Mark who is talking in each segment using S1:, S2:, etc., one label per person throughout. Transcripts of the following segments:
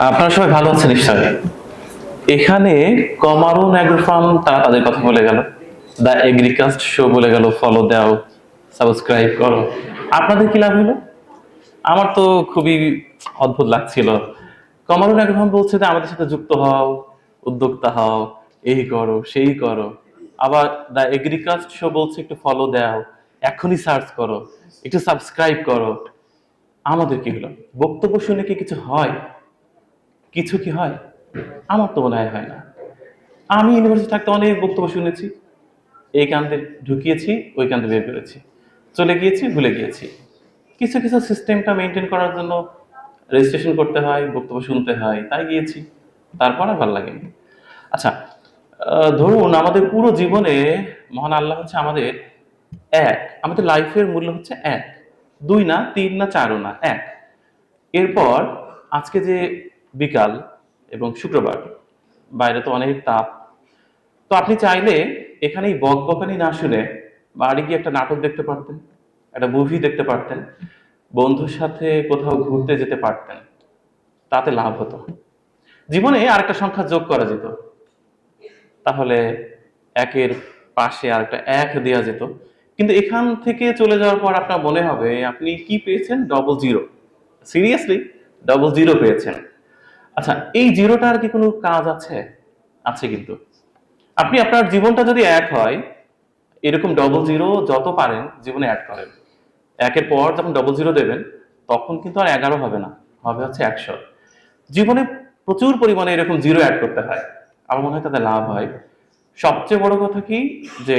S1: আপনারা সবাই ভালো আছেন নিশ্চয়ই। এখানে কমারুন অ্যাগ্রো ফার্ম তারা তাদের কথা বলে গেল, দ্য এগ্রিকাস্ট শো বলে গেল ফলো দাও, সাবস্ক্রাইব করো। আপনাদের কি লাভ হলো? আমার তো খুবই অদ্ভুত লাগছিল। কমারুন অ্যাগ্রো ফার্ম বলছে যে আমাদের সাথে যুক্ত হও, উদ্যোক্তা হও, এই করো সেই করো। আবার দ্য এগ্রিকাস্ট শো বলছে একটু ফলো দাও, এখনই সার্চ করো, একটু সাবস্ক্রাইব করো। আমাদের কি হলো? বক্তব্য শুনে কি কিছু হয়? কিছু কি হয়? আমার তো মনে হয় না। আমি ইউনিভার্সিটি থাকতে অনেক বক্তব্য শুনেছি, এই কান্দে ঢুকিয়েছি, ওই কান্দে বের করেছি, চলে গিয়েছি, ভুলে গিয়েছি। কিছু কিছু সিস্টেমটা মেনটেন করার জন্য রেজিস্ট্রেশন করতে হয়, বক্তব্য শুনতে হয়, তাই গিয়েছি। তারপর আর ভালো লাগেনি। আচ্ছা, ধরুন আমাদের পুরো জীবনে মহান আল্লাহ হচ্ছে আমাদের এক, আমাদের লাইফের মূল্য হচ্ছে এক, দুই না, তিন না, চারও না, এক। এরপর আজকে যে বিকাল এবং শুক্রবার, বাইরে তো অনেক তাপ, তো আপনি চাইলে এখানেই বকবকানি না শুনে বাড়ি গিয়ে একটা নাটক দেখতে পারতেন, একটা মুভি দেখতে পারতেন, বন্ধুর সাথে কোথাও ঘুরতে যেতে পারতেন। তাতে লাভ হতো। জীবনে আরেকটা সংখ্যা যোগ করা যেত, তাহলে একের পাশে আরেকটা এক দেওয়া যেত। কিন্তু এখান থেকে চলে যাওয়ার পর আপনার মনে হবে আপনি কি পেয়েছেন? Double zero. Seriously, double zero পেয়েছেন। আচ্ছা, এই জিরোটার কি কোনো কাজ আছে? আছে কিন্তু। আপনি আপনার জীবনটা যদি এক হয়, এরকম ডবল জিরো যত পারেন জীবনে অ্যাড করেন। একের পর যখন ডবল জিরো দেবেন, তখন কিন্তু আর 11 হবে না, হবে হচ্ছে 100। জীবনে প্রচুর পরিমাণে এরকম জিরো অ্যাড করতে হয়, আমার মনে হয় তাতে লাভ হয়। সবচেয়ে বড় কথা কি, যে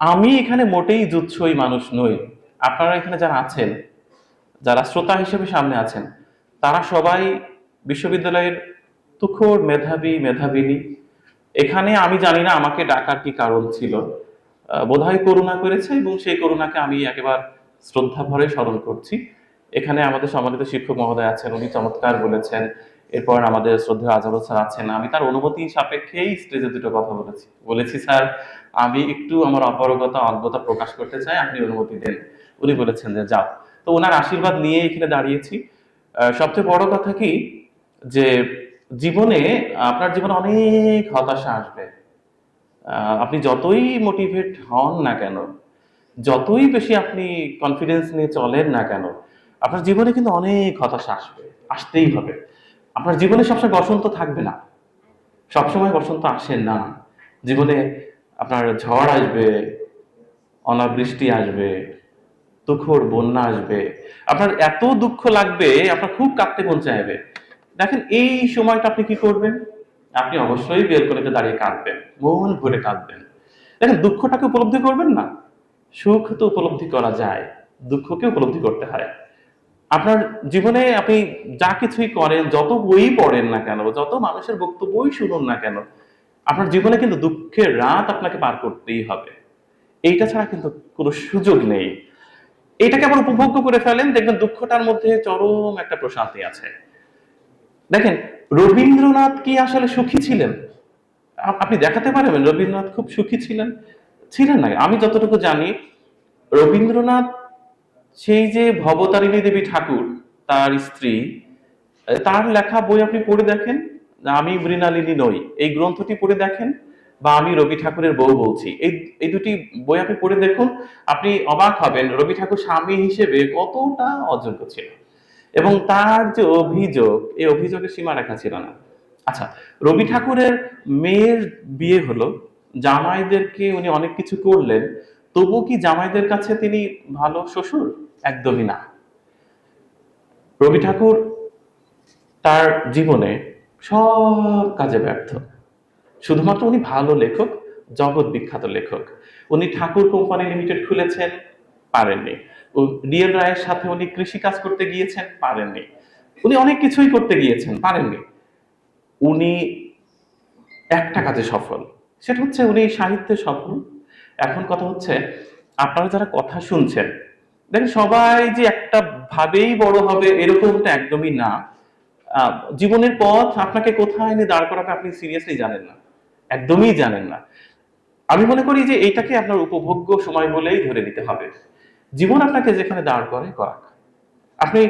S1: আমি এখানে মোটেই জুৎসই মানুষ নই। আপনারা এখানে যারা আছেন, যারা শ্রোতা হিসেবে সামনে আছেন, তারা সবাই বিশ্ববিদ্যালয়ের তুখোড় মেধাবী মেধাবিনী। এখানে আমি জানি না আমাকে ডাকার কি কারণ ছিল। বোধহয় করুণা করেছে, এবং সেই করুণাকে আমি একেবারে শ্রদ্ধা ভরে স্মরণ করছি। এখানে আমাদের সম্মানিত শিক্ষক মহোদয় আছেন, উনি চমৎকার বলেছেন। এরপর আমাদের শ্রদ্ধেয় আজহারুল স্যার আছেন। আমি তার অনুমতি সাপেক্ষেই স্টেজে দুটো কথা বলেছি, স্যার আমি একটু আমার অপারগতা অজ্ঞতা প্রকাশ করতে চাই, আপনি অনুমতি দেন। উনি বলেছেন যে যাও। তো ওনার আশীর্বাদ নিয়ে এখানে দাঁড়িয়েছি। সবচেয়ে বড় কথা কি, যে জীবনে আপনার জীবনে অনেক হতাশা আসবে। আপনি যতই মোটিভেট হন না কেন, যতই বেশি আপনি কনফিডেন্স নিয়ে চলেন না কেন, আপনার জীবনে কিন্তু অনেক হতাশা আসবে, আসতেই হবে। আপনার জীবনে সবসময় বসন্ত থাকবে না, সবসময় বসন্ত আসে না। জীবনে আপনার ঝড় আসবে, অনাবৃষ্টি আসবে, তুখোড় বন্যা আসবে। আপনার এত দুঃখ লাগবে, আপনার খুব কাঁদতে মন চাইবে। দেখেন এই সময়টা আপনি কি করবেন? আপনি অবশ্যই বেলকনিতে দাঁড়িয়ে কাঁদবেন, মন ভরে কাঁদবেন। দেখেন দুঃখটাকে উপলব্ধি করবেন না, সুখ তো উপলব্ধি করা যায়, দুঃখকে উপলব্ধি করতে হয়। আপনার জীবনে আপনি যা কিছুই করেন, যত বই পড়েন না কেন, যত মানুষের বক্তব্যই শুনুন না কেন, আপনার জীবনে কিন্তু দুঃখের রাত আপনাকে পার করতেই হবে। এইটা ছাড়া কিন্তু কোনো সুযোগ নেই। এটাকে আবার উপভোগ্য করে ফেলেন, দেখবেন দুঃখটার মধ্যে চরম একটা প্রশান্তি আছে। দেখেন, রবীন্দ্রনাথ কি আসলে সুখী ছিলেন? আপনি দেখাতে পারবেন রবীন্দ্রনাথ খুব সুখী ছিলেন? ছিলেন না। আমি যতটুকু জানি, রবীন্দ্রনাথ সেই যে ভবতারিণী দেবী ঠাকুর, তার স্ত্রী, তার লেখা বই আপনি পড়ে দেখেন, আমি মৃণালিনী নই এই গ্রন্থটি পড়ে দেখেন, বা আমি রবি ঠাকুরের বউ বলছি, এই দুটি বই আপনি পড়ে দেখুন। আপনি অবাক হবেন রবি ঠাকুর স্বামী হিসেবে কতটা অযোগ্য ছিল, এবং তার যে অভিযোগ, এই অভিযোগের সীমারেখা ছিল না। আচ্ছা, রবি ঠাকুরের মেয়ের বিয়ে হলো, জামাইদেরকে উনি অনেক কিছু করলেন, তবু কি জামাইদের কাছে তিনি ভালো শ্বশুর? একদমই না। রবি ঠাকুর তার জীবনে সব কাজে ব্যর্থ। শুধুমাত্র উনি ভালো লেখক, জগৎ বিখ্যাত লেখক। উনি ঠাকুর কোম্পানি লিমিটেড খুলেছেন, পারেননি। ডিএল রায়ের সাথে উনি কৃষি কাজ করতে গিয়েছেন, পারেননি। উনি অনেক কিছুই করতে গিয়েছেন, পারেননি। উনি একটা কাজে সফল, সেটা হচ্ছে উনি সাহিত্যে সফল। এখন কথা হচ্ছে, আপনারা যারা কথা শুনছেন, দেখেন সবাই যে একটা ভাবেই বড় হবে এরকমটা একদমই না। আহ, জীবনের পথ আপনাকে কোথায় এনে দাঁড় করাবে আপনি সিরিয়াসলি জানেন না, একদমই জানেন না। আমি মনে করি যে এইটাকে আপনার উপভোগ্য সময় বলেই ধরে নিতে হবে। জীবন আপনাকে যেখানে দাঁড় করে করাক। আপনি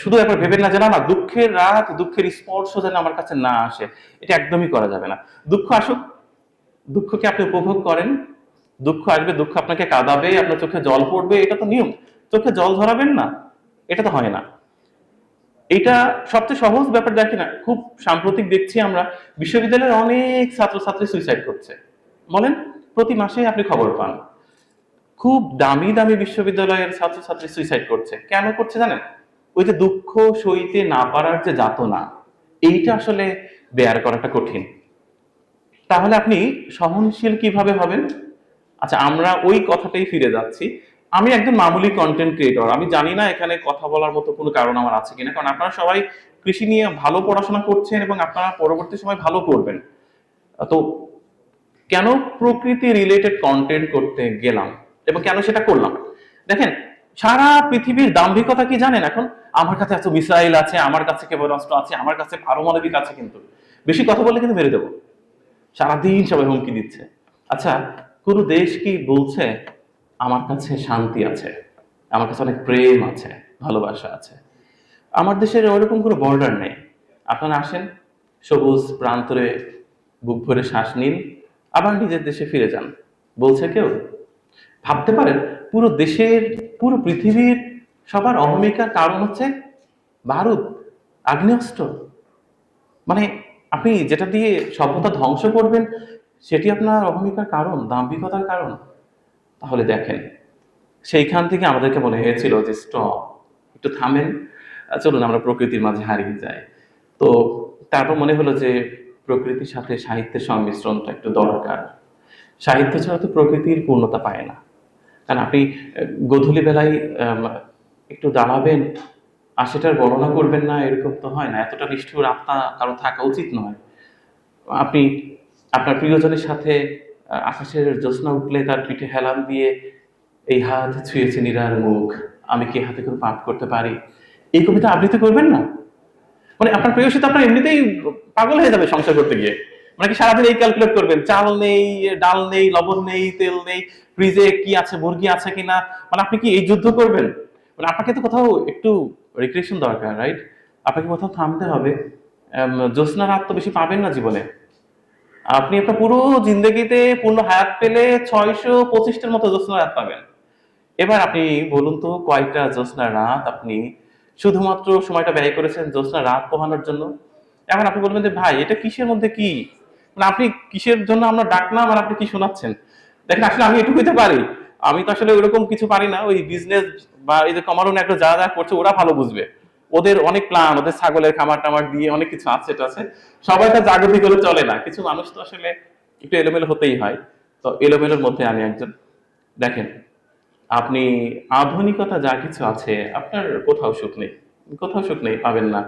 S1: শুধু একবার ভেবেন না যে না না দুঃখের রাত দুঃখের স্পর্শ যেন আমার কাছে না আসে, এটা একদমই করা যাবে না। দুঃখ আসুক, দুঃখকে আপনি উপভোগ করেন, দুঃখ আসবে, দুঃখ আপনাকে কাঁদাবে, আপনার চোখে জল পড়বে, এটা তো নিয়ম। চোখে জল ঝরাবেন না, এটা তো হয় না। এটা সবচেয়ে সহজ ব্যাপার দেখে না, খুব সাম্প্রতিক দেখছি আমরা বিশ্ববিদ্যালয়ের অনেক ছাত্রছাত্রী সুইসাইড করছে। বলেন, প্রতি মাসে আপনি খবর পান খুব দামি দামি বিশ্ববিদ্যালয়ের ছাত্রছাত্রী সুইসাইড করছে। কেন করছে জানেন? ওই যে দুঃখ সইতে না পারার যে যাতনা, এইটা আসলে বেয়ার করাটা কঠিন। তাহলে আপনি সহনশীল কিভাবে হবেন? আচ্ছা, আমরা ওই কথাটাই ফিরে যাচ্ছি। আমি একজন মামুলি কন্টেন্ট ক্রিয়েটর, আমি জানি না এখানে কথা বলার মতো কোনো কারণ আমার আছে কিনা, কারণ আপনারা সবাই কৃষি নিয়ে ভালো পড়াশোনা করছেন এবং আপনারা পরবর্তী সময় ভালো করবেন। তো কেন প্রকৃতি রিলেটেড কন্টেন্ট করতে গেলাম এবং কেন সেটা করলাম? দেখেন, সারা পৃথিবীর দাম্ভিকতা কি জানেন এখন? আমার কাছে এত মিসাইল আছে, আমার কাছে ক্ষেপণাস্ত্র আছে, আমার কাছে পারমাণবিক আছে, কিন্তু বেশি কথা বললে কিন্তু মেরে দেবো। সারাদিন সবাই হুমকি দিচ্ছে। আচ্ছা, কোন দেশ কি বলছে আমার কাছে শান্তি আছে, আমার কাছে অনেক প্রেম আছে, ভালোবাসা আছে? আমার দেশের ওরকম কোনো বর্ডার নেই। আপনারা আসেন, সবুজ প্রান্তরে বুক ভরে শ্বাস নিন, আবার নিজের দেশে ফিরে যান। বলছে কেউ? ভাবতে পারেন, পুরো দেশের, পুরো পৃথিবীর সবার অহমিকার কারণ হচ্ছে বারুদ, আগ্নেয়াস্ত্র। মানে আপনি যেটা দিয়ে সভ্যতা ধ্বংস করবেন, সেটি আপনার অহমিকার কারণ, দাম্ভিকতার কারণ। তাহলে দেখেন, সেইখান থেকে আমাদেরকে মনে হয়েছিল যে স্টপ, একটু থামেন, চলুন আমরা প্রকৃতির মাঝে হারিয়ে যাই। তো তারপর মনে হলো যে প্রকৃতির সাথে সাহিত্যের সংমিশ্রণটা একটু দরকার। সাহিত্য ছাড়া তো প্রকৃতির পূর্ণতা পায় না। কারণ আপনি গধূলি বেলায় একটু দাঁড়াবেন আর সেটার বর্ণনা করবেন না, এরকম তো হয় না। এতটা নিষ্ঠুর আত্মা কারো থাকা উচিত নয়। আপনি আপনার প্রিয়জনের সাথে আকাশের জ্যোৎস্না উঠলে তার পিঠে হেলান দিয়ে এই হাত ছুঁয়েছে নীরার মুখ, আমি কি হাতে করে পাঠ করতে পারি, এই কবিতা আবৃত্তি করবেন না? মানে আপনার প্রেয়সী তো আপনার এমনিতেই পাগল হয়ে যাবে সংসার করতে গিয়ে। মানে কি সারাদিন এই ক্যালকুলেট করবেন, চাল নেই, ডাল নেই, লবণ নেই, তেল নেই, ফ্রিজে কি আছে, মুরগি আছে কিনা? মানে আপনি কি এই যুদ্ধ করবেন? মানে আপনাকে তো কোথাও একটু রিক্রিয়েশন দরকার, রাইট? আপনাকে কোথাও থামতে হবে। জ্যোৎস্না রাত তো বেশি পাবেন না জীবনে। আপনি আপনার পুরো জিন্দগিতে পূর্ণ হায়াত পেলে 625টার মতো জ্যোৎস্না রাত পাবেন। এবার আপনি বলুন তো, কয়টা জ্যোৎস্না রাত আপনি শুধুমাত্র সময়টা ব্যয় করেছেন জ্যোৎস্না রাত পোহানোর জন্য? এখন আপনি বলবেন যে ভাই এটা কিসের মধ্যে কি, মানে আপনি কিসের জন্য আমরা ডাকলাম আর আপনি কি শোনাচ্ছেন? দেখেন, আসলে আমি এটুকু হইতে পারি, আমি তো আসলে ওইরকম কিছু পারি না। ওই বিজনেস বা এই যে কমারুন একটা যা যা করছে ওরা ভালো বুঝবে, ওদের অনেক প্ল্যান, ওদের ছাগলের খামার টামার দিয়ে অনেক কিছু আছে, এটা আছে। সবাই তো জাগতিক হলে চলে না, কিছু মানুষ তো আসলে একটু এলোমেলো হতেই হয়। তো এলোমেলোর মধ্যে আমি একজন। দেখেন, আপনি আধুনিকতা যা কিছু আছে, আপনার কোথাও সুখ নেই, কোথাও সুখ নেই, পাবেন না।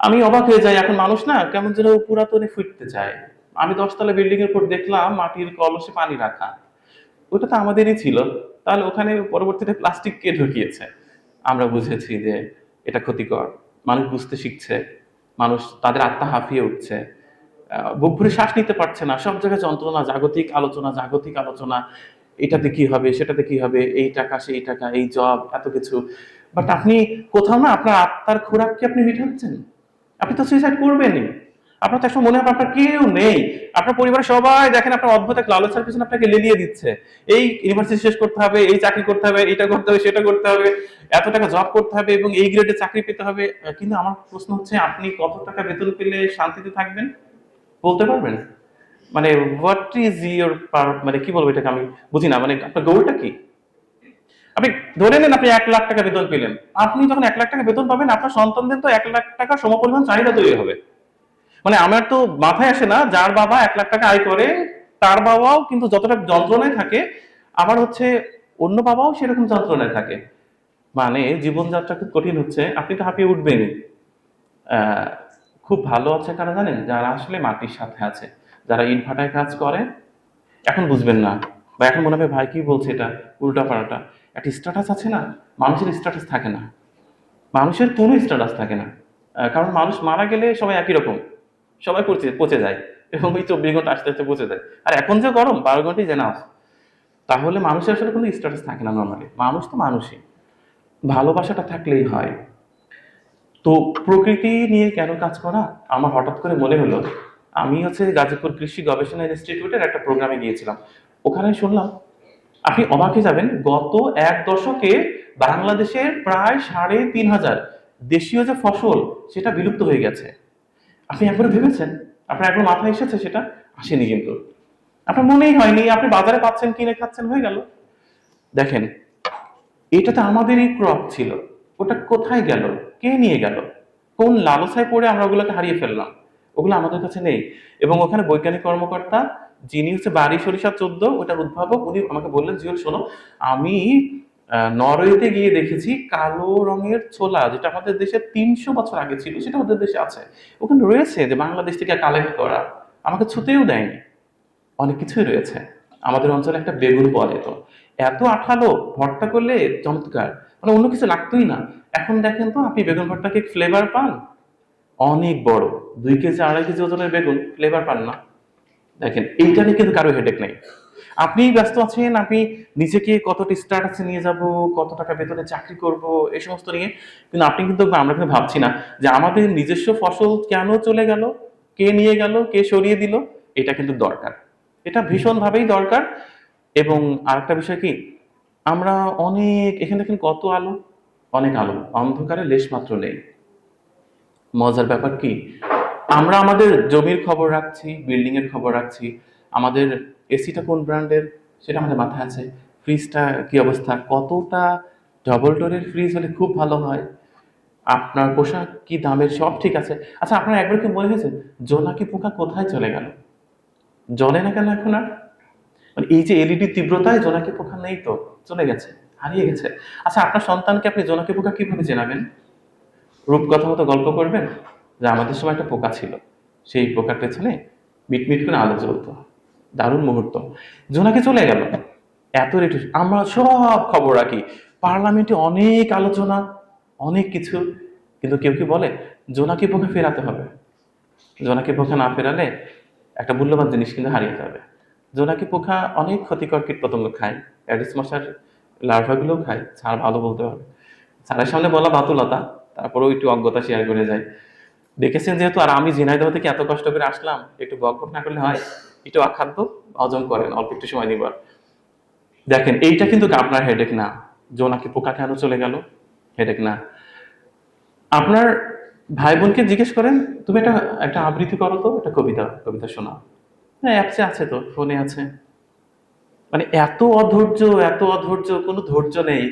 S1: আমি অবাক হয়ে যাই, এখন মানুষ না কেমন যেন পুরাতনে ফিরতে চায়। আমি 10 তলা বিল্ডিং এর উপর দেখলাম মাটির কলসে পানি রাখা, ওটা তো আমাদেরই ছিল। তাহলে ওখানে পরবর্তীতে প্লাস্টিক কে ঢুকিয়েছে? আমরা বুঝেছি যে এটা ক্ষতিকর। মানুষ বুঝতে শিখছে, মানুষ তাদের আত্মা হাঁপিয়ে উঠছে, বুক ভরে শ্বাস নিতে পারছে না, সব জায়গায় যন্ত্রণা, জাগতিক আলোচনা, জাগতিক আলোচনা, এটাতে কি হবে, সেটাতে কি হবে, এই টাকা সেই টাকা, এই জব, এত কিছু। বাট আপনি কোথাও না আপনার আত্মার খোরাক কি আপনি মিটাচ্ছেন? আপনি তো সুইসাইড করবেনই। আপনার তো একটা মনে হবে আপনার কেউ নেই, আপনার পরিবারের সবাই দেখেন আপনার অদ্ভুত এক লালসার পিছনে আপনাকে লেলিয়ে দিচ্ছে। এই ইউনিভার্সিটি শেষ করতে হবে, এই চাকরি করতে হবে, এটা করতে হবে, সেটা করতে হবে, এত টাকা জব করতে হবে এবং এই গ্রেডে চাকরি পেতে হবে। কিন্তু আমার প্রশ্ন হচ্ছে, আপনি কত টাকা বেতন পেলে শান্তিতে থাকবেন বলতে পারবেন? মানে হোয়াট ইজ ইউর, মানে কি বলবো এটাকে, আমি বুঝি না। মানে আপনার গোলটা কি? আপনি ধরে নেন আপনি 1 লাখ টাকা বেতন পেলেন। আপনি যখন 1 লাখ টাকা বেতন পাবেন, আপনার সন্তানদের তো 1 লাখ টাকা সমপরিমাণ চাহিদা তৈরি হবে। মানে আমার তো মাথায় আসে না, যার বাবা 1 লাখ টাকা আয় করে তার বাবাও কিন্তু যতটা যন্ত্রণায় থাকে, আবার হচ্ছে অন্য বাবাও সেরকম যন্ত্রণায় থাকে। মানে জীবনযাত্রা খুব কঠিন হচ্ছে, আপনি তো হাঁপিয়ে উঠবেনই। আহ, খুব ভালো আছে কারা জানেন? যারা আসলে মাটির সাথে আছে, যারা ইট ভাটায় কাজ করে। এখন বুঝবেন না, বা এখন মনে হবে ভাই কি বলছে এটা, উল্টা পাল্টা। একটা স্ট্যাটাস আছে না, মানুষের স্ট্যাটাস থাকে না, মানুষের কোনো স্ট্যাটাস থাকে না। কারণ মানুষ মারা গেলে সবাই একই রকম, সবাই পচে পচে যায় এবং ওই 24 ঘন্টা আস্তে আস্তে পচে যায়। আর এখন যে গরম, 12 ঘন্টাই জানা। তাহলে মানুষের আসলে কোনো স্ট্যাটাস থাকে না নর্মালি, মানুষ তো মানুষই। ভালোবাসাটা থাকলেই হয়। তো প্রকৃতি নিয়ে কেন কাজ করা আমার হঠাৎ করে মনে হলো, আমি গাজীপুর কৃষি গবেষণা ইনস্টিটিউটের একটা প্রোগ্রামে গিয়েছিলাম। ওখানে শুনলাম, আপনি অবাক হয়ে যাবেন, গত এক দশকে বাংলাদেশের প্রায় ৩,৫০০ দেশীয় যে ফসল সেটা বিলুপ্ত হয়ে গেছে। আপনি একবার ভেবেছেন? আপনার একবার মাথায় এসেছে? সেটা আসেনি কিন্তু, আপনার মনেই হয়নি। আপনি বাজারে পাচ্ছেন, কিনে খাচ্ছেন, হয়ে গেল। দেখেন, এটা তো আমাদেরই ক্রপ ছিল, ওটা কোথায় গেল? কে নিয়ে গেল? কোন লালসায় পড়ে আমরা ওগুলোকে হারিয়ে ফেললাম? ওগুলো আমাদের কাছে নেই। এবং ওখানে বৈজ্ঞানিক কর্মকর্তা, যিনি বাড়ি সরিষা 14 ওটার উদ্ভাবক, উনি আমাকে বললেন, জিওল শোনো, আমি নরওয়েতে গিয়ে দেখেছি কালো রঙের ছোলা, যেটা আমাদের দেশে 300 বছর আগে ছিল, সেটা ওদের দেশে আছে। ওখানে রয়েছে যে বাংলাদেশ থেকে কালেক্ট করা, আমাকে ছুতেও দেয়নি। অনেক কিছুই রয়েছে। আমাদের অঞ্চলে একটা বেগুন পাওয়া যেত, এত আঠালো, ভর্তা করলে চমৎকার, মানে অন্য কিছু লাগতোই না। এখন দেখেন তো, আপনি বেগুন ভর্তাকে ফ্লেভার পান? অনেক বড়, 2 কেজি 2.5 কেজি ওজনের বেগুন, ফ্লেভার পান না। দেখেন, এইটা নিয়ে কিন্তু কারো হেডেক নেই। আপনি ব্যস্ত আছেন, আপনি নিজেকে কতটা স্ট্যাটাসে নিয়ে যাব, কত টাকা বেতনে চাকরি করব, এই সমস্ত নিয়ে। কিন্তু আমরা কিন্তু ভাবছি না যে আমাদের নিজস্ব ফসল কেন চলে গেল, কে নিয়ে গেল, কে সরিয়ে দিল। এটা কিন্তু দরকার, এটা ভীষণভাবেই দরকার। এবং আরেকটা বিষয় কি, আমরা অনেক, এখানে দেখেন কত আলো, অনেক আলো, অন্ধকারে লেশ মাত্র নেই। মজার ব্যাপার কি, আমরা আমাদের জমির খবর রাখছি, বিল্ডিং এর খবর রাখছি, আমাদের এসিটা কোন ব্র্যান্ডের সেটা আমাদের মাথায় আছে, ফ্রিজটা কি অবস্থা, কতটা ডবল ডোরের ফ্রিজ হলে খুব ভালো হয়, আপনার পোশাক কি দামের, সব ঠিক আছে। আচ্ছা, আপনার একবার কি মনে হয়েছে জোনাকি পোকা কোথায় চলে গেল? জ্বলে না কেন এখন আর? মানে এই যে এলইডি তীব্রতায় জোনাকি পোকা নেই তো, চলে গেছে, হারিয়ে গেছে। আচ্ছা, আপনার সন্তানকে আপনি জোনাকি পোকা কিভাবে চেনাবেন? রূপকথা মতো গল্প করবেন যে আমাদের সময় একটা পোকা ছিল, সেই পোকার পেছনে মিটমিট করে আলো জ্বলতো, দারুণ মুহূর্ত। জোনাকি চলে গেল, এত রেট, আমরা সব খবর রাখি, পার্লামেন্টে অনেক আলোচনা, অনেক কিছু, কিন্তু কেউ কি বলে জোনাকি পোকা ফেরাতে হবে? জোনাকি পোকা না ফেরালে একটা মূল্যবান জিনিস কিন্তু হারিয়ে যাবে। জোনাকি পোকা অনেক ক্ষতিকর কীট পতঙ্গ খায়, অ্যাডিস মশার লার্ভাগুলোও খায়, স্যার ভালো বলতে পারবে। স্যারের সামনে বলা বাতুলতা, তারপরেও একটু অজ্ঞতা শেয়ার করে যায়। দেখেছেন যেহেতু, আর আমি ঝিনাইদহ থেকে এত কষ্ট করে আসলাম, একটু বক বক না করলে হয়? একটু অখাদ্য হজম করেন, অল্প একটু সময় নিবার। দেখেন, এইটা কিন্তু আপনার হেডেক না। জোনাকি পোকা কেন চলে গেল, হেডেক না। আপনার ভাই বোনকে জিজ্ঞেস করেন, তুমি একটা একটা আবৃত্তি করো তো, একটা কবিতা কবিতা শোনাও। হ্যাঁ, অ্যাপসে আছে তো, ফোনে আছে। মানে এত অধৈর্য, এত অধৈর্য, কোনো ধৈর্য নেই।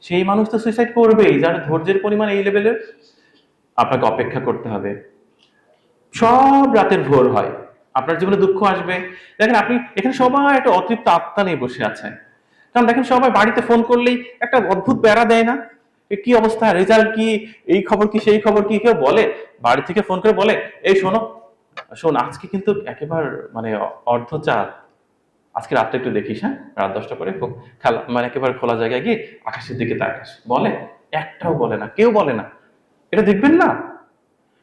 S1: সেই মানুষ তো সুইসাইড করবেই যার ধৈর্যের পরিমাণ এই লেভেলের। আপনাকে অপেক্ষা করতে হবে, সব রাতের ভোর হয়, আপনার জীবনে দুঃখ আসবে। দেখেন, আপনি এখানে সবাই একটা অতৃপ্ত আত্মা নিয়ে বসে আছে। কারণ দেখেন, সবাই বাড়িতে ফোন করলেই একটা অদ্ভুত প্যারা দেয় না, কি অবস্থা, রেজাল্ট কি, এই খবর কি, সেই খবর কি, কেউ বলে বাড়ি থেকে ফোন করে বলে, এই শোনো, শোন আজকে কিন্তু একেবারে মানে অর্ধ চাঁদ, আজকে রাতটা একটু দেখিস, হ্যাঁ, রাত 10টা করে খেলা, মানে একেবারে খোলা জায়গায় গিয়ে আকাশের দিকে তাকাস, বলে? একটাও বলে না, কেউ বলে না। এটা দেখবেন না,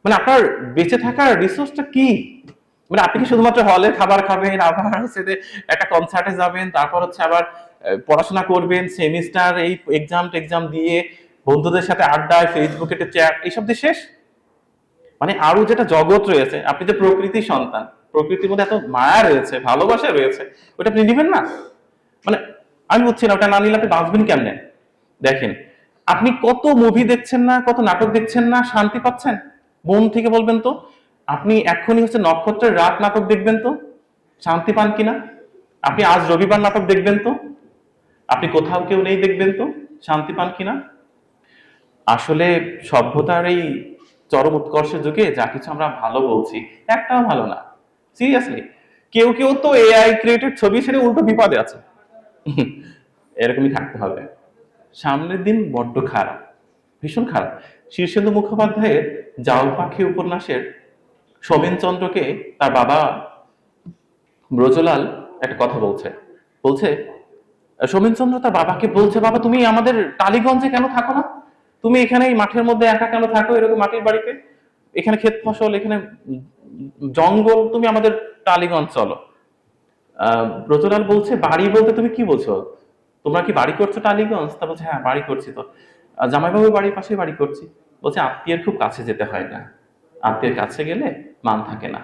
S1: মানে আপনার বেঁচে থাকার রিসোর্সটা কি? মানে আপনি কি শুধুমাত্র হলে খাবার খাবেন, আবার একটা কনসার্টে যাবেন, তারপর আবার পড়াশোনা করবেন, সেমিস্টার এই এক্সাম দিয়ে বন্ধুদের সাথে আড্ডায়, ফেসবুকে চ্যাট, এইসব দিয়ে শেষ? মানে আরো যেটা জগৎ রয়েছে, আপনি যে প্রকৃতির সন্তান, প্রকৃতির মধ্যে এত মায়া রয়েছে, ভালোবাসা রয়েছে, ওটা আপনি নিবেন না? মানে আমি বুঝছি না, ওটা না নিলে আপনি বাঁচবেন কেমনে? দেখেন, আপনি কত মুভি দেখছেন না, কত নাটক দেখছেন না, শান্তি পাচ্ছেন? মন থেকে বলবেন তো, আপনি এখনই নক্ষত্রের রাত নাটক দেখবেন তো, শান্তি পান কিনা? আপনি আজ রবিবার নাটক দেখবেন তো, আপনি কোথাও কেউ নেই দেখবেন তো, শান্তি পান কিনা? আসলে সভ্যতার এই চরম উৎকর্ষের যুগে যা কিছু আমরা ভালো বলছি, একটাও ভালো না, সিরিয়াসলি। কেউ কেউ তো এআই ক্রিয়েটেড ছবি ছেড়ে উল্টো বিপদে আছে। এরকমই থাকতে হবে। সামনের দিন বড্ড খারাপ, ভীষণ খারাপ। শীর্ষেন্দু মুখোপাধ্যায়ের জাল পাখি উপন্যাসের সোমেনচন্দ্রকে তার বাবা ব্রজলাল একটা কথা বলছে, বলছে সোমেনচন্দ্র তার বাবাকে বলছে, বাবা তুমি আমাদের টালিগঞ্জে কেন থাকো না? তুমি এখানে এই মাঠের মধ্যে একা কেন থাকো, এরকম মাটির বাড়িতে? এখানে ক্ষেত ফসল, এখানে জঙ্গল, তুমি আমাদের টালিগঞ্জ চলো। ব্রজলাল বলছে, বাড়ি বলতে তুমি কি বলছো? তোমরা কি বাড়ি করছো টালিগঞ্জ? তা বলছে, হ্যাঁ বাড়ি করছি তো, জামাইবাবুর বাড়ির পাশে বাড়ি করছি। বলছে আত্মীয়ের খুব কাছে যেতে হয় না, আত্মীয়ের কাছে গেলে মান থাকে না।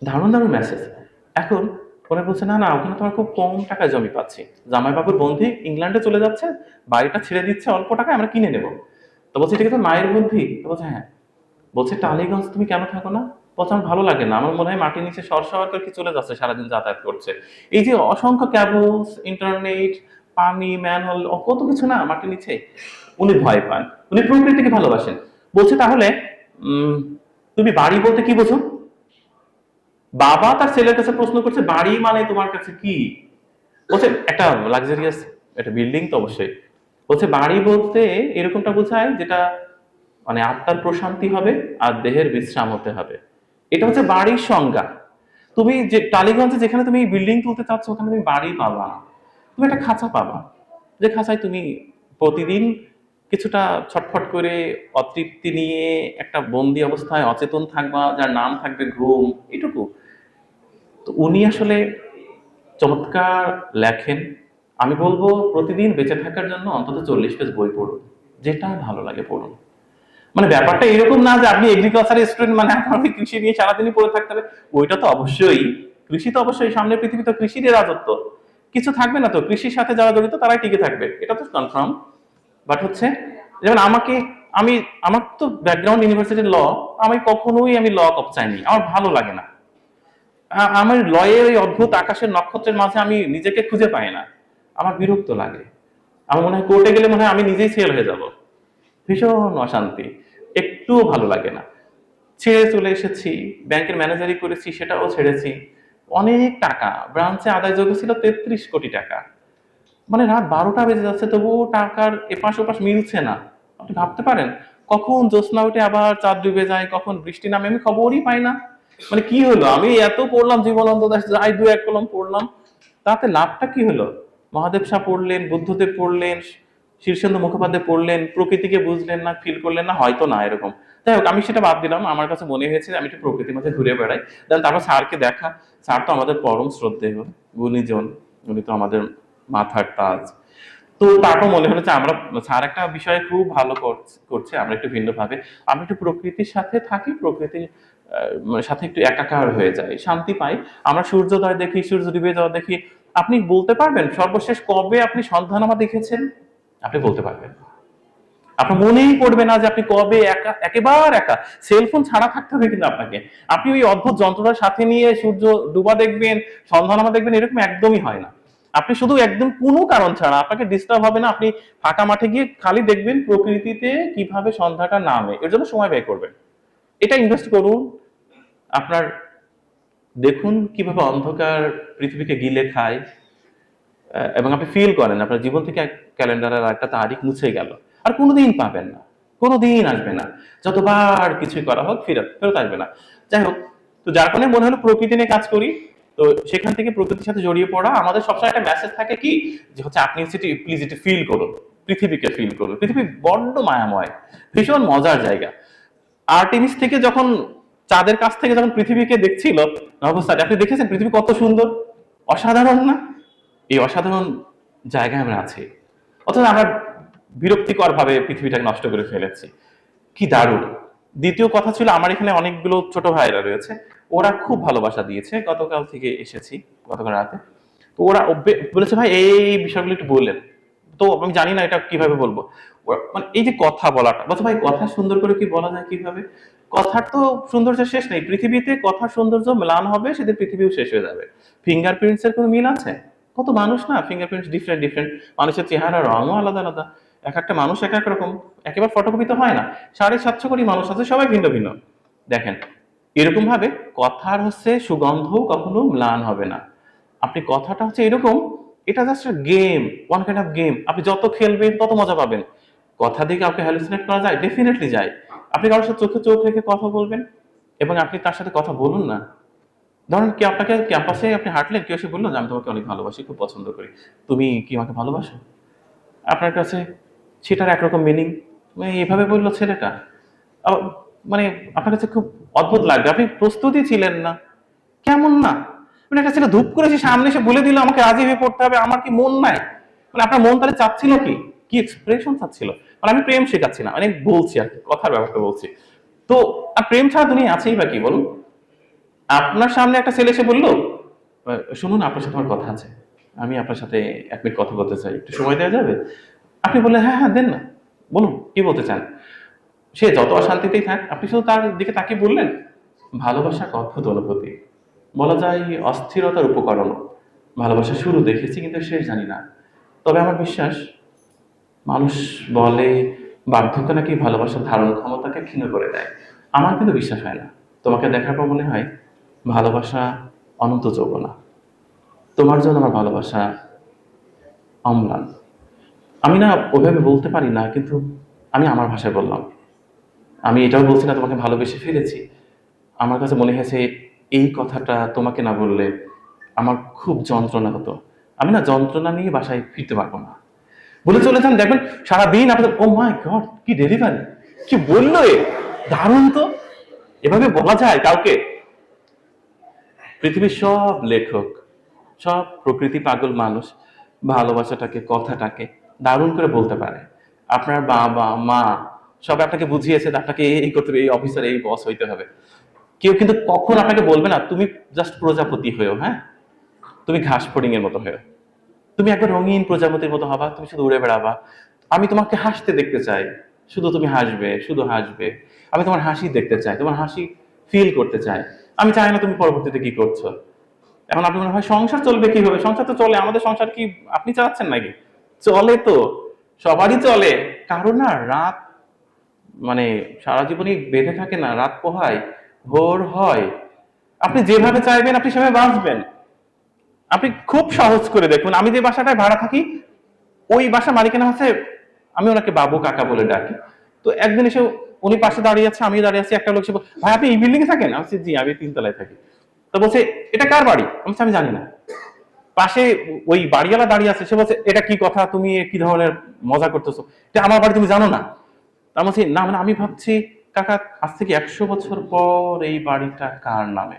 S1: দারুণ দারুণ মেসেজ। এখন পরে বলছে না না, ওখানে তোমার খুব কম টাকায় জমি পাচ্ছি, জামাইবাবুর বন্ধু ইংল্যান্ডে চলে যাচ্ছে, বাড়িটা ছেড়ে দিচ্ছে অল্প টাকায়, আমরা কিনে নেবো। তো বলছে এটা কি তোর মায়ের বুদ্ধি? তো বলছে হ্যাঁ। বলছে টালিগঞ্জ তুমি কেন থাকো না? বলছে আমার ভালো লাগে না, আমার মনে হয় মাটির নিচে সরসর করে কি চলে যাচ্ছে, সারাদিন যাতায়াত করছে। এই যে অসংখ্য ক্যাবলস, ইন্টারনেট, পানি, ম্যানহোল, কত কিছু না মাটির নিচে, উনি ভয় পান, উনি প্রকৃতিকে ভালোবাসেন। বলছে তাহলে উম তুমি বাড়ি বলতে কি বোঝো? বাবা তার ছেলের কাছে প্রশ্ন করছে বাড়ি মানে তোমার কাছে কি? বলছে একটা লাক্সারিয়াস একটা বিল্ডিং তো অবশ্যই। বলছে বাড়ি বলতে এরকমটা বোঝায় যেটা মানে আত্মার প্রশান্তি হবে আর দেহের বিশ্রাম হতে হবে, এটা হচ্ছে বাড়ির সংজ্ঞা। তুমি যে টালিগঞ্জে যেখানে তুমি বিল্ডিং তুলতে চাচ্ছ ওখানে তুমি বাড়ি পাবা না, তুমি একটা খাঁচা পাবা, যে খাঁচায় তুমি প্রতিদিন কিছুটা ছটফট করে অতৃপ্তি নিয়ে একটা বন্দি অবস্থায় অচেতন থাকবা, যার নাম থাকবে ঘুম, এটুকু। তো উনি আসলে চমৎকার লেখেন। আমি বলবো প্রতিদিন বেঁচে থাকার জন্য অন্তত 40 পেজ বই পড়ুন, যেটা ভালো লাগে পড়ুন। মানে ব্যাপারটা এরকম না যে আপনি এগ্রিকালচার স্টুডেন্ট মানে আপনাকে কৃষি নিয়ে সারাদিনই পড়ে থাকতে হবে, ওইটা তো অবশ্যই, কৃষি তো অবশ্যই, সামনের পৃথিবী তো কৃষির রাজত্ব, কিছু থাকবে না তো কৃষির সাথে যারা জড়িত তারাই টিকে থাকবে, এটা তো কনফার্ম। বাট হচ্ছে যেমন আমাকে, আমি, আমার তো ব্যাকগ্রাউন্ড ইউনিভার্সিটির ল, আমি কখনোই আমি ল চাইনি, আমার ভালো লাগে না। আমার লয়ের ওই অদ্ভুত আকাশের নক্ষত্রের মাঝে আমি নিজেকে খুঁজে পাই না, আমার বিরক্ত লাগে। আমার মনে হয় কোর্টে গেলে মনে হয় আমি নিজেই ফেল হয়ে যাব, ভীষণ অশান্তি, একটুও ভালো লাগে না। ছেড়ে চলে এসেছি, ব্যাংকের ম্যানেজারই করেছি, সেটাও ছেড়েছি। অনেক টাকা ব্রাঞ্চে আদায়যোগ্য ছিল 33 কোটি টাকা, মানে রাত 12টা বেজে যাচ্ছে তবুও টাকার এপাশ ওপাশ মিলছে না। আপনি ভাবতে পারেন কখন জ্যোৎস্না উঠে আবার চাঁদ ডুবে যায়, কখন বৃষ্টি নামে, আমি খবরই পাই না। মানে কি হলো, আমি এত পড়লাম জীবনানন্দ দাশ, যাই দু এক কলম পড়লাম, তাতে লাভটা কি হলো? মহাদেব শাহ পড়লেন, বুদ্ধদেব পড়লেন, শীর্ষেন্দু মুখোপাধ্যায় পড়লেন, প্রকৃতিকে বুঝলেন না, ফিল করলেন না, হয়তো না এরকম। যাই হোক আমি সেটা বাদ দিলাম, আমার কাছে মনে হয়েছে আমি একটু প্রকৃতির মধ্যে ঘুরে বেড়াই। দেন তারপর স্যারকে দেখা, স্যার তো আমাদের পরম শ্রদ্ধেয় গুণীজন, উনি তো আমাদের মাথার তাজ। তো তারপর মনে হলো যে আমরা, স্যার একটা বিষয়ে খুব ভালো করছে, আমরা একটু ভিন্ন ভাবে, আমি একটু প্রকৃতির সাথে থাকি, প্রকৃতির সাথে একটু একাকার হয়ে যায়, শান্তি পাই। আমরা সূর্যোদয় দেখি, সূর্য ডুবে যাওয়া দেখি। আপনি বলতে পারবেন সর্বশেষ কবে আপনি সন্ধ্যানামা দেখেছেন? আপনি বলতে পারবেন না। আপনার মনেই পড়বে না যে আপনি কবে একা, একেবারে একা, সেলফোন ছাড়া থাকতে হবে কিন্তু আপনাকে। আপনি ওই অদ্ভুত যন্ত্রটার সাথে নিয়ে সূর্য ডুবা দেখবেন, সন্ধ্যানামা দেখবেন, এরকম একদমই হয় না। আপনি শুধু একদম কোনো কারণ ছাড়া, আপনাকে ডিস্টার্ব হবে না, আপনি ফাঁকা মাঠে গিয়ে খালি দেখবেন প্রকৃতিতে কিভাবে সন্ধ্যাটা নামে, এর জন্য সময় ব্যয় করবেন। এটা ইনভেস্ট করুন আপনার, দেখুন কিভাবে অন্ধকার পৃথিবীকে গিলে খায়, এবং আপনি ফিল করেন আপনার জীবন থেকে ক্যালেন্ডারের একটা তারিখ মুছে গেল, আর কোনোদিন পাবেন না, কোনোদিন আসবে না, যতবার কিছুই করা হোক ফেরত ফেরত আসবে না। যাই হোক, তো যার কারণে মনে হলো প্রকৃতি নিয়ে কাজ করি। তো সেখান থেকে প্রকৃতির সাথে জড়িয়ে পড়া, আমাদের সবসময় একটা মেসেজ থাকে কি, যে হচ্ছে আপনি সেটি প্লিজ এটি ফিল করুন, পৃথিবীকে ফিল করুন, পৃথিবী বড্ড মায়াময়, ভীষণ মজার জায়গা। আর্টেমিস থেকে যখন, চাঁদের কাছ থেকে যখন পৃথিবীকে দেখছিল নভোস্টার, আপনি দেখেছেন পৃথিবী কত সুন্দর, অসাধারণ না? এই অসাধারণ জায়গায় আমরা আছি, অথচ আমরা বিরক্তিকর ভাবে পৃথিবীটাকে নষ্ট করে ফেলেছি। কি দারুণ। দ্বিতীয় কথা ছিল, আমার এখানে অনেকগুলো ছোট ভাইরা রয়েছে, ওরা খুব ভালোবাসা দিয়েছে, গতকাল থেকে এসেছি, গতকাল রাতে। তো ওরা বলেছে ভাই এই বিষয়গুলো একটু বললেন। তো আমি জানি না এটা কিভাবে বলবো। মানে এই যে কথা বলাটা, বলছে ভাই কথা সুন্দর করে কি বলা যায় কিভাবে? কথার তো সৌন্দর্য শেষ নেই, পৃথিবীতে কথার সৌন্দর্য ম্লান হবে সেদিন পৃথিবীও শেষ হয়ে যাবে। ফিঙ্গারপ্রিন্টস এর কোনো মিল আছে? কত মানুষ না, ফিঙ্গারপ্রিন্টস ডিফারেন্ট ডিফারেন্ট, মানুষের চেহারা রঙও আলাদা আলাদা, এক একটা মানুষ এক এক রকম, একেবারে ফটোকপি তো হয় না। 750 কোটি মানুষ আছে, সবাই ভিন্ন ভিন্ন। দেখেন এরকম ভাবে কথার হচ্ছে সুগন্ধ কখনো ম্লান হবে না। আপনি কথাটা হচ্ছে এরকম, এটা just game, one kind of game, আপনি যত খেলবেন তত মজা পাবেন। কথা দিয়ে কাউকে হ্যালুসিনেট করা যায়? ডেফিনেটলি যায়। আপনি কারোর সাথে চোখে চোখ রেখে কথা বলবেন এবং আপনি তার সাথে কথা বলুন না। ধরুন কি, আপনাকে ক্যাম্পাসে আপনি হাঁটলেন, কেউ এসে বললো যে আমি তোমাকে অনেক ভালোবাসি, খুব পছন্দ করি, তুমি কি আমাকে ভালোবাসো? আপনার কাছে সেটার একরকম মিনিং, এইভাবে বললো ছেলেটা, আবার মানে আপনার কাছে খুব অদ্ভুত লাগবে, আপনি প্রস্তুতি ছিলেন না, কেমন না? মানে একটা ছেলে ধূপ করেছে সামনে এসে বলে দিল আমাকে রাজি হয়ে পড়তে হবে, আমার কি মন নাই? মানে আপনার মন তাহলে চাচ্ছিল কি? কি এক্সপ্রেশন ছিল, মানে আমি প্রেম শেখাচ্ছি না, মানে বলছি আর কি, কথার ব্যাপারটা বলছি। তো আর প্রেম ছাড়া দুনিয়া আছেই বা কি বলুন? আপনার সামনে একটা ছেলে এসে বললো, শুনুন আপনার সাথে আমার কথা আছে, আমি আপনার সাথে 1 মিনিট কথা বলতে চাই, একটু সময় দেওয়া যাবে? আপনি বললেন হ্যাঁ হ্যাঁ দেন না, বলুন কি বলতে চান। সে যত অশান্তিতেই থাক, আপনি শুধু তার দিকে তাকিয়ে বললেন, ভালোবাসা এক অদ্ভুত অনুভূতি, বলা যায় অস্থিরতার উপকরণ। ভালোবাসা শুরু দেখেছি কিন্তু শেষ জানি না। তবে আমার বিশ্বাস, মানুষ বলে বার্ধক্য নাকি ভালোবাসার ধারণ ক্ষমতাকে ক্ষীণ করে দেয়। আমার কিন্তু বিশ্বাস হয় না। তোমাকে দেখার পর মনে হয় ভালোবাসা অনন্ত যৌবনা। তোমার জন্য আমার ভালোবাসা অম্লান। আমি না ওইভাবে বলতে পারি না, কিন্তু আমি আমার ভাষায় বললাম। আমি এটাও বলছি না তোমাকে ভালোবেসে ফেলেছি। আমার কাছে মনে হয়েছে এই কথাটা তোমাকে না বললে আমার খুব যন্ত্রণা হতো। আমি না যন্ত্রণা নিয়ে বাসায় ফিরতে পারবো না। বলে চলে যান, দেখবেন সারাদিন আপনাদের ও মাই গড কি ডেলিভারি, কি বললো এ, দারুণ তো। এভাবে বলা যায় কাউকে? পৃথিবীর সব লেখক, সব প্রকৃতি পাগল মানুষ ভালোবাসাটাকে, কথাটাকে দারুণ করে বলতে পারে। আপনার বাবা মা সব আপনাকে বুঝিয়েছে যে আপনাকে এই করতে হবে, এই অফিসার, এই বস হইতে হবে। কেউ কিন্তু কখন আপনাকে বলবে না তুমি জাস্ট প্রজাপতি হয়েও, হ্যাঁ, তুমি ঘাস ফড়িং এর মতো হয়েও, তুমি একবার রঙিন প্রজাপতির মতো হবা, তুমি শুধু উড়ে বেড়াবা। আমি তোমাকে হাসতে দেখতে চাই, শুধু তুমি হাসবে, শুধু হাসবে। আমি তোমার হাসি দেখতে চাই, তোমার হাসি ফিল করতে চাই। আমি চাই না তুমি পরবর্তীতে কি করছো। এখন আপনি মনে হয় সংসার চলবে কিভাবে? সংসার তো চলে, আমাদের সংসার কি আপনি চালাচ্ছেন নাকি? চলে তো, সবারই চলে। কারণ না রাত, মানে সারা জীবনই বেঁধে থাকে না, রাত পোহায়, ভোর হয়। আপনি যেভাবে চাইবেন আপনি সেভাবে বাঁচবেন। আপনি খুব সহজ করে দেখুন, আমি যে বাসাটায় ভাড়া থাকি, ওই বাসা মালিকের হচ্ছে, আমি ওনাকে বাবু কাকা বলে ডাকি। তো একদিন এসে উনি পাশে দাঁড়িয়ে আছে, আমি দাঁড়িয়ে আছি, একটা লোক এসে ভাই আপনি এই বিল্ডিং এ থাকেন? আমি বলছি, জি আমি 3 তলায় থাকি। তো বলছে এটা কার বাড়ি? আমি বলছি, আমি জানি না। পাশে ওই বাড়িওয়ালা দাঁড়িয়ে আছে, সে বলছে এটা কি কথা, তুমি কি ধরনের মজা করতেছো, এটা আমার বাড়ি তুমি জানো না? আমি বলছি না, মানে আমি ভাবছি কাকা আজ থেকে 100 বছর পর এই বাড়িটা কার নামে।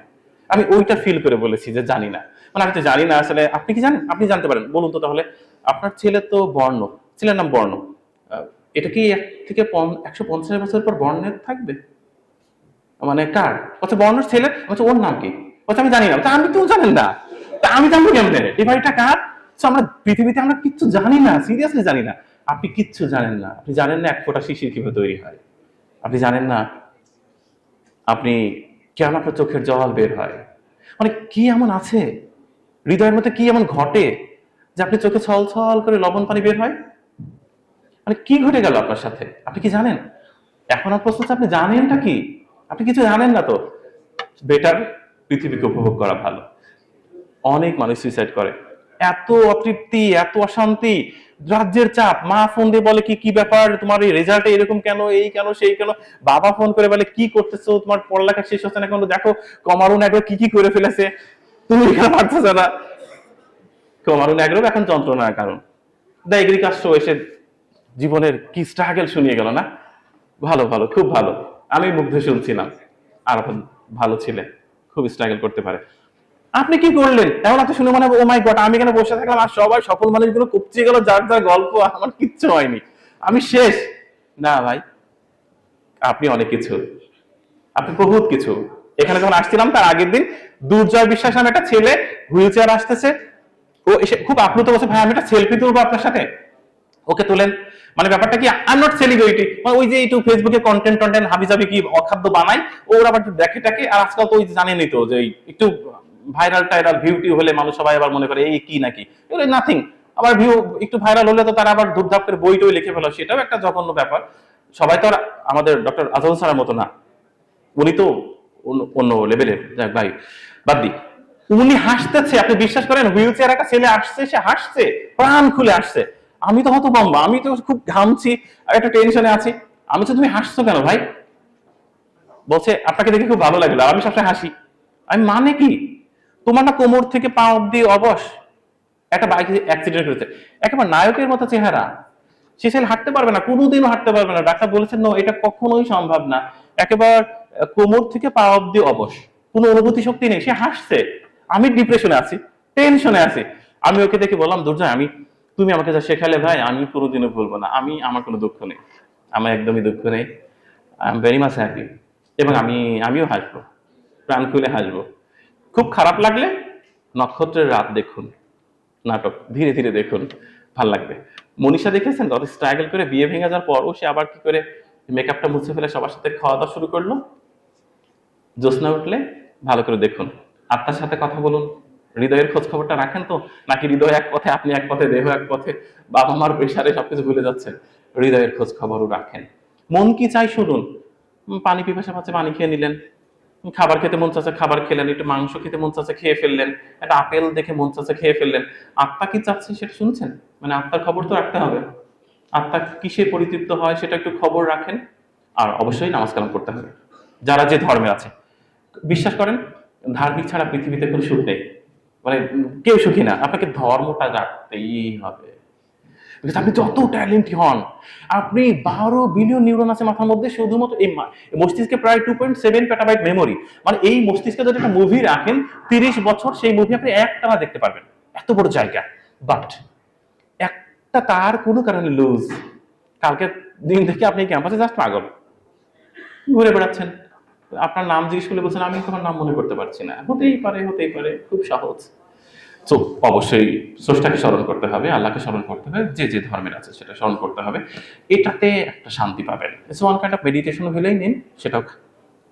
S1: আমি ওইটা ফিল করে বলেছি যে জানি না। মানে আমি তো জানি না আসলে, আপনি কি জানেন? আপনি জানতে পারেন, বলুন তো তাহলে। আপনার ছেলে তো বর্ণ, ছেলের নাম বর্ণ, এটা কি 1 থেকে 150 বছর পর বর্ণের থাকবে? মানে কার? বলছে বর্ণের ছেলে। বলছে ওর নাম কি? বলছে আমি জানি না। বলছে আমি তো জানেন না, তা আমি জানবো কেমনে এই বাড়িটা কার? So, আমরা পৃথিবীতে আমরা কিচ্ছু জানি না, সিরিয়াসলি জানি না। আপনি কিচ্ছু জানেন না। আপনি জানেন না 1 ফোঁটা শিশির কিভাবে তৈরি হয়। আপনি জানেন না আপনি কেন আপনার চোখের জল বের হয়। মানে কি এমন আছে হৃদয়ের মধ্যে, কি এমন ঘটে যে আপনি চোখে ছল ছল করে লবণ পানি বের হয়? মানে কি ঘটে গেল আপনার সাথে, আপনি কি জানেন? এখন আর প্রশ্ন হচ্ছে আপনি জানেনটা কি? আপনি কিছু জানেন না তো। বেটার পৃথিবীকে উপভোগ করা ভালো। অনেক মানুষ সুইসাইড করে, এত অতৃপ্তি, এত অশান্তি, রাজ্যের চাপ। মা ফোন দিয়ে বলে কি কি ব্যাপার তোমার, এই রেজাল্ট এরকম কেন, এই কেন সেই কেন। বাবা ফোন করে বলে কি করতেছো, তোমার পড়ালেখা শেষ হচ্ছে না কেন, দেখো কমারুন একবার কি কি করে ফেলেছে, তুমি এখানে পারতেছো না। কমারুন একবার এখন যন্ত্রণার কারণ। দা এগ্রি কাস্ট এসে জীবনের কি স্ট্রাগল শুনিয়ে গেল না। ভালো ভালো, খুব ভালো। আমি মুগ্ধ শুনছিলাম। আর এখন ভালো ছিলেন, খুব স্ট্রাগল করতে পারে। আপনি কি করলেন এমন? আপনি শুনে মনে হবে ও মাই গড, আমি এখানে বসে থাকলাম আর সবাই সকল মানুষগুলো কুপচে গেল, যার যার গল্প, আমার কিচ্ছু হয়নি, আমি শেষ। না ভাই, আপনি অনেক কিছু, আপনি বহুত কিছু। এখানে যখন আসছিলাম তার আগের দিন দুর্জয় বিশ্বাস নামে একটা ছেলে হুইল চেয়ার আসতেছে, ও এসে খুব আপ্লুত বলছে ভাই আমি একটা সেলফি তুলবো আপনার সাথে। ওকে তোলেন। মানে ব্যাপারটা কি, আই এম নট সেলিব্রিটি, মানে ওই যে একটু ফেসবুকে কন্টেন্ট টন্টেন্ট হাবিজাবি কি অখাদ্য বানাই, ওর আবার একটু দেখে টাকে। আর আজকাল তো ওই জানেনই তো যে একটু ভাইরাল টাইরাল ভিউ টিউ হলে মানুষ সবাই আবার মনে করে এই কি নাকি, এগুলো নাথিং। আবার ভিউ একটু ভাইরাল হলে তো তারা আবার ধূপধাপ করে বই টই লিখে ফেলো, সেটাও একটা জঘন্য ব্যাপার। সবাই তো আর আমাদের ডক্টর আজম স্যারের মতো না, উনি তো অন্য লেভেলের। যাক ভাই, বাদ দি। উনি হাসতেছে, আপনি বিশ্বাস করেন? হুইল চেয়ার একটা ছেলে আসছে, সে হাসছে, প্রাণ খুলে আসছে। আমি তো হতভম্ব, আমি তো খুব ঘামছি আর একটা টেনশনে আছি। আমি তো, তুমি হাসছো কেন ভাই? বলছে আপনাকে দেখে খুব ভালো লাগলো, আমি সবসময় হাসি। আমি মানে কি, তোমার না কোমর থেকে পা অব্দি অবশ, একটা বাইক অ্যাক্সিডেন্ট করেছে, একেবারে নায়কের মতো চেহারা। সে ছেলে হাঁটতে পারবে না, কোনোদিনও হাঁটতে পারবে না। ডাক্তার বলেছেন নো, এটা কখনোই সম্ভব না। একেবারে কোমর থেকে পা অব্দি অবশ, কোনো অনুভূতি শক্তি নেই। সে হাসছে, আমি ডিপ্রেশনে আছি, টেনশনে আছি। আমি ওকে দেখে বললাম দুর্জয়, আমি তুমি আমাকে যা শেখালে ভাই আমি কোনোদিনও ভুলবো না। আমার কোনো দুঃখ নেই, আমার একদমই দুঃখ নেই। I am very much happy. এবং আমিও হাসবো, প্রাণ খুলে হাসবো। খুব খারাপ লাগলে নক্ষত্রের রাত দেখুন, নাটক ধীরে ধীরে দেখুন, ভাল লাগবে। মনীষা দেখেছেন কত স্ট্রাগল করে বিয়ে ভেঙে যাওয়ার পরও সে আবার কি করে মেকআপটা মুছে ফেলে সবার সাথে খাওয়া দাওয়া শুরু করলো। জ্যোৎস্না উঠলে ভালো করে দেখুন, আত্মার সাথে কথা বলুন, হৃদয়ের খোঁজ খবরটা রাখেন তো, নাকি হৃদয় এক পথে আপনি এক পথে দেহ এক পথে, বাবা মার প্রেশারে সবকিছু ভুলে যাচ্ছেন? হৃদয়ের খোঁজ খবরও রাখেন। মন কি চাই শুনুন। পানি পিপাসা পাচ্ছে পানি খেয়ে নিলেন, খাবার খেতে মন চাচ্ছে খাবার খেলেন, একটু মাংস খেতে মন চাচ্ছে খেয়ে ফেললেন, একটা আপেল দেখে মন চাচ্ছে খেয়ে ফেললেন। আত্মা কি চাচ্ছে সেটা শুনছেন? মানে আত্মার খবর তো রাখতে হবে। আত্মা কিসে পরিতৃপ্ত হয় সেটা একটু খবর রাখেন। আর অবশ্যই নামাজ কালাম করতে হবে যারা যে ধর্মে আছে। বিশ্বাস করেন, ধার্মিক ছাড়া পৃথিবীতে কোনো সুখ নেই। মানে কেউ সুখী না, আপনাকে ধর্মটা রাখতেই হবে। Because আপনি যত ট্যালেন্টই হন, আপনি 12 বিলিয়ন নিউরন আছে মাথার মধ্যে, শুধুমাত্র এই মস্তিষ্কে প্রায় 2.7 পেটাবাইট মেমোরি। মানে এই মস্তিষ্কে যদি একটা মুভি রাখেন 30 বছর, সেই মুভি আপনি একটানা দেখতে পারবেন, এত বড় জায়গা। বাট একটা তার কোনো কারণে লুজ, কালকে দিন থেকে আপনি ক্যাম্পাসে জাস্ট পাগল ঘুরে বেড়াচ্ছেন। আপনার নাম জিজ্ঞেস করলে বলছেন আমি তোমার নাম মনে করতে পারছি না। হতেই পারে, হতেই পারে, খুব সহজ। তো অবশ্যই স্রষ্টাকে স্মরণ করতে হবে, আল্লাহকে স্মরণ করতে হবে, যে যে ধর্মের আছে সেটা স্মরণ করতে হবে। এটাতে একটা শান্তি পাবেন। It's one kind of meditation হলেই নিন, সেটাও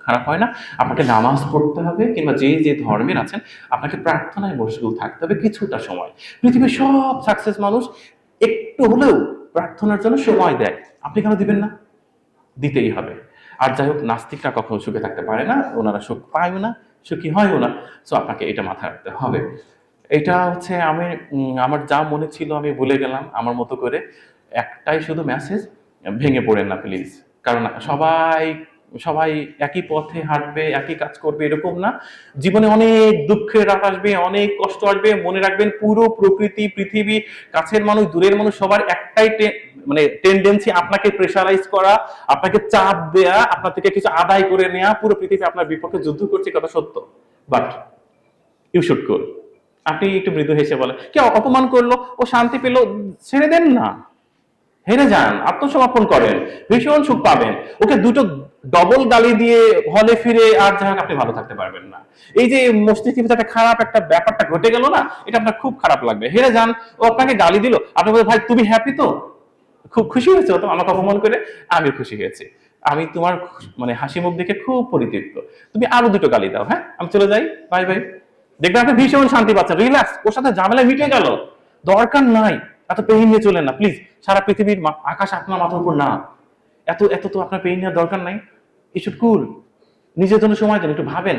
S1: খারাপ হয় না। আপনাকে নামাজ পড়তে হবে, কিংবা যে যে ধর্মের আছেন আপনাকে প্রার্থনায় মশগুল থাকতে হবে কিছুটা সময়। পৃথিবীর সব সাকসেস মানুষ একটু হলেও প্রার্থনার জন্য সময় দেয়, আপনি কেন দিবেন না? দিতেই হবে। আর যাই হোক, নাস্তিকরা কখনো সুখে থাকতে পারে না, ওনারা সুখ পায়ও না, সুখী হয়ও না। সো আপনাকে এটা মাথায় রাখতে হবে। এটা হচ্ছে আমার যা মনে ছিল আমি ভুলে গেলাম আমার মতো করে। একটাই শুধু মেসেজ, ভেঙে পড়েন না প্লিজ। কারণ সবাই সবাই একই পথে হাঁটবে, একই কাজ করবে এরকম না। জীবনে অনেক দুঃখের রাত আসবে, অনেক কষ্ট আসবে। মনে রাখবেন, পুরো প্রকৃতি, পৃথিবী, কাছের মানুষ, দূরের মানুষ, সবার একটাই মানে টেন্ডেন্সি আপনাকে প্রেশারাইজ করা, আপনাকে চাপ দেয়া, আপনার থেকে কিছু আদায় করে নেওয়া। পুরো পৃথিবী আপনার বিপক্ষে যুদ্ধ করছে, কথা সত্য। বাট ইউ শুড কুল। আপনি একটু মৃদু হেসে বলেন, কেউ অপমান করলো, ও শান্তি পেলো, ছেড়ে দেন না, হেরে যান, আত্মসমর্পণ করেন, ভীষণ সুখ পাবেন। ওকে দুটো ডবল গালি দিয়ে হলে ফিরে আর যাই হোক আপনি ভালো থাকতে পারবেন না। এই যে মস্তিষ্কের ভিতরে খারাপ একটা ব্যাপারটা ঘটে গেল না, এটা আপনার খুব খারাপ লাগবে। হেরে যান, ও আপনাকে গালি দিল, আপনি বলবেন ভাই তুমি হ্যাপি তো, খুব খুশি হয়েছে তো আমাকে অপমান করে? আমি খুশি হয়েছি, আমি তোমার মানে হাসি মুখ দেখে খুব পরিতৃপ্ত, তুমি আরো দুটো গালি দাও, হ্যাঁ আমি চলে যাই, বাই বাই। দেখবেন আপনি ভীষণ শান্তি পাচ্ছেন, রিল্যাক্স, ওর সাথে ঝামেলা মিটে গেল। দরকার নাই এত পেইন নিয়ে চলেন না প্লিজ। সারা পৃথিবীর আকাশ আপনার মাথার উপর না, এত এত তো আপনার পেইন নেওয়ার দরকার নাই। ইট শুড কুল। নিজের জন্য সময় দেন, একটু ভাবেন।